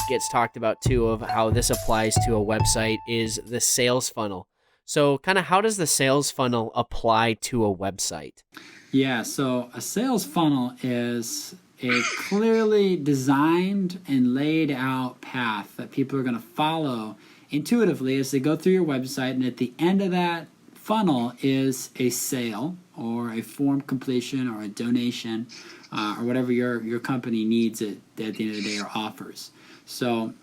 gets talked about too of how this applies to a website is the sales funnel. So kind of how does the sales funnel apply to a website? Yeah, so a sales funnel is a clearly designed and laid out path that people are going to follow intuitively as they go through your website. And at the end of that funnel is a sale or a form completion or a donation or whatever your company needs at the end of the day or offers. So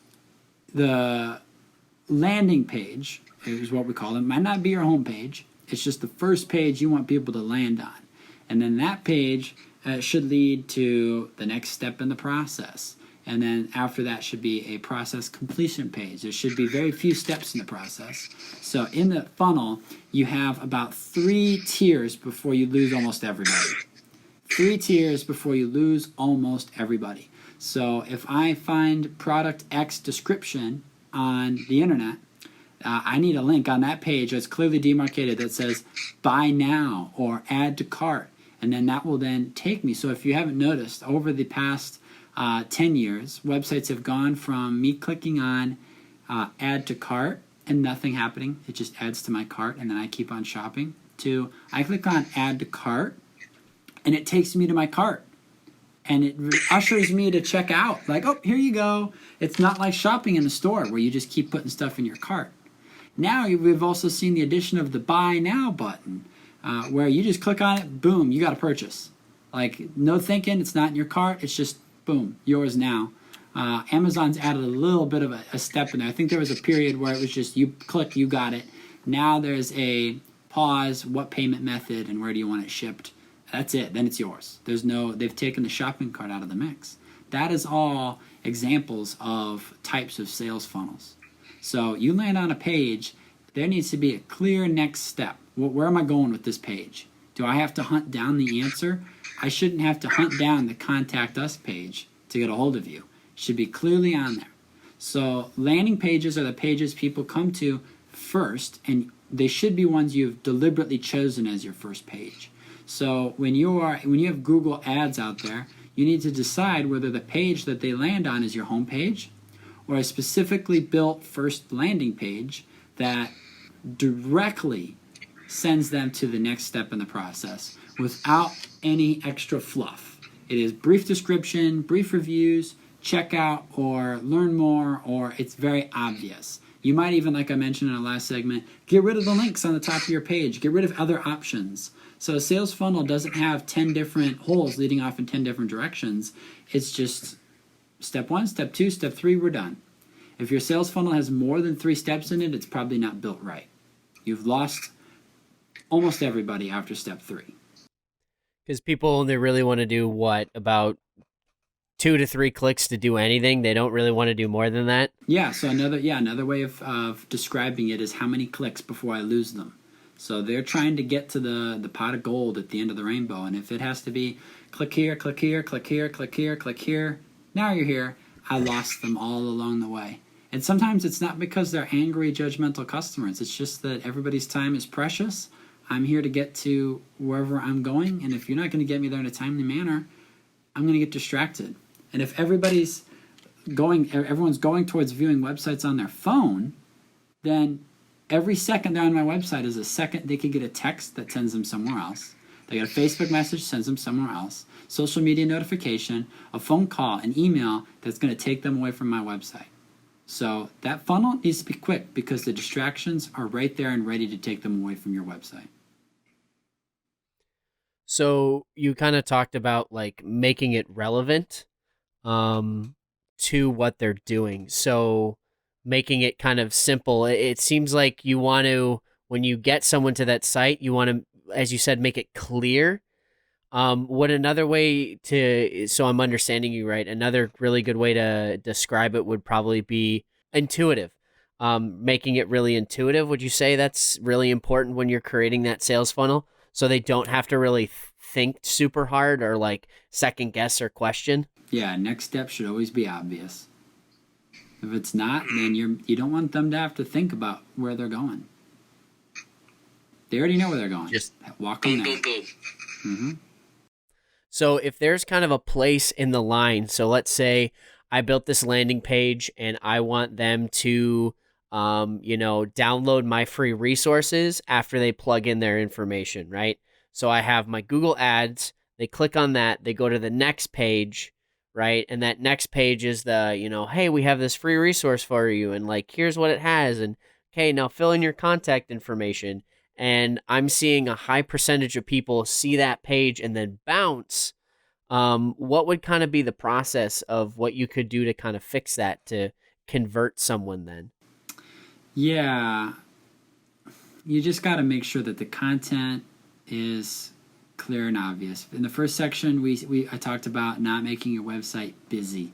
the landing page is what we call it. It might not be your home page. It's just the first page you want people to land on. And then that page should lead to the next step in the process. And then after that should be a process completion page. There should be very few steps in the process. So in the funnel, you have about 3 tiers before you lose almost everybody. 3 tiers before you lose almost everybody. So if I find product X description on the internet, I need a link on that page that's clearly demarcated that says buy now or add to cart. And then that will then take me. So if you haven't noticed, over the past 10 years, websites have gone from me clicking on add to cart and nothing happening. It just adds to my cart and then I keep on shopping, to I click on add to cart and it takes me to my cart. And it ushers me to check out. Like, oh, here you go. It's not like shopping in the store where you just keep putting stuff in your cart. Now we've also seen the addition of the buy now button, where you just click on it, boom, you got to purchase. Like, no thinking, it's not in your cart, it's just, boom, yours now. Amazon's added a little bit of a step in there. I think there was a period where it was just you click, you got it. Now there's a pause, what payment method, and where do you want it shipped. That's it, then it's yours. They've taken the shopping cart out of the mix. That is all examples of types of sales funnels. So you land on a page, there needs to be a clear next step. Where am I going with this page? Do I have to hunt down the answer? I shouldn't have to hunt down the contact us page to get a hold of you. It should be clearly on there. So landing pages are the pages people come to first, and they should be ones you've deliberately chosen as your first page. So when you have Google ads out there, you need to decide whether the page that they land on is your home page or a specifically built first landing page that directly sends them to the next step in the process without any extra fluff. It is brief description, brief reviews, checkout, or learn more, or it's very obvious. You might even, like I mentioned in our last segment, get rid of the links on the top of your page, get rid of other options. So a sales funnel doesn't have 10 different holes leading off in 10 different directions. It's just step 1, step 2, step 3, we're done. If your sales funnel has more than 3 steps in it, it's probably not built right. You've lost almost everybody after step 3. Because people only really want to do what, about 2 to 3 clicks to do anything? They don't really want to do more than that? Yeah, so another way of describing it is how many clicks before I lose them. So they're trying to get to the pot of gold at the end of the rainbow. And if it has to be click here, click here, click here, click here, click here, now you're here, I lost them all along the way. And sometimes it's not because they're angry, judgmental customers. It's just that everybody's time is precious. I'm here to get to wherever I'm going. And if you're not going to get me there in a timely manner, I'm going to get distracted. And if everyone's going towards viewing websites on their phone, then every second they're on my website is a second they could get a text that sends them somewhere else. They get a Facebook message, sends them somewhere else. Social media notification, a phone call, an email that's going to take them away from my website. So that funnel needs to be quick because the distractions are right there and ready to take them away from your website. So you kind of talked about like making it relevant to what they're doing. So making it kind of simple. It seems like you want to, when you get someone to that site, you want to, as you said, make it clear. What another way to, so I'm understanding you right, another really good way to describe it would probably be intuitive. Making it really intuitive. Would you say that's really important when you're creating that sales funnel? So they don't have to really think super hard or like second guess or question? Yeah, next step should always be obvious. If it's not, then you don't want them to have to think about where they're going. They already know where they're going. Just walk them there. Mm-hmm. So if there's kind of a place in the line, so let's say I built this landing page and I want them to, download my free resources after they plug in their information, right? So I have my Google Ads. They click on that. They go to the next page, right? And that next page is the, hey, we have this free resource for you. And like, here's what it has. And okay, now fill in your contact information. And I'm seeing a high percentage of people see that page and then bounce. What would kind of be the process of what you could do to kind of fix that to convert someone then? Yeah, you just got to make sure that the content is clear and obvious. In the first section, I talked about not making your website busy.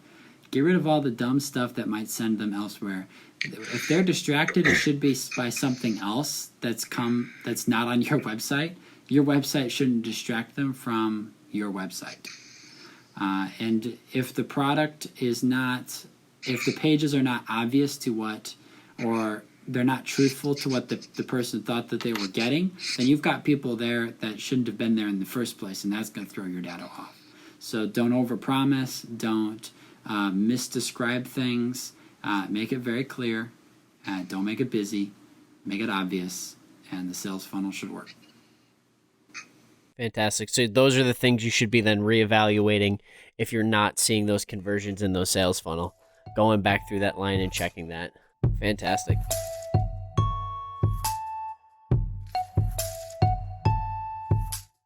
Get rid of all the dumb stuff that might send them elsewhere. If they're distracted, it should be by something else that's not on your website. Your website shouldn't distract them from your website. And if the if the pages are not obvious to what, or they're not truthful to what the person thought that they were getting, then you've got people there that shouldn't have been there in the first place, and that's going to throw your data off. So don't overpromise, don't misdescribe things, make it very clear, don't make it busy, make it obvious, and the sales funnel should work. Fantastic. So those are the things you should be then reevaluating if you're not seeing those conversions in those sales funnel, going back through that line and checking that. Fantastic.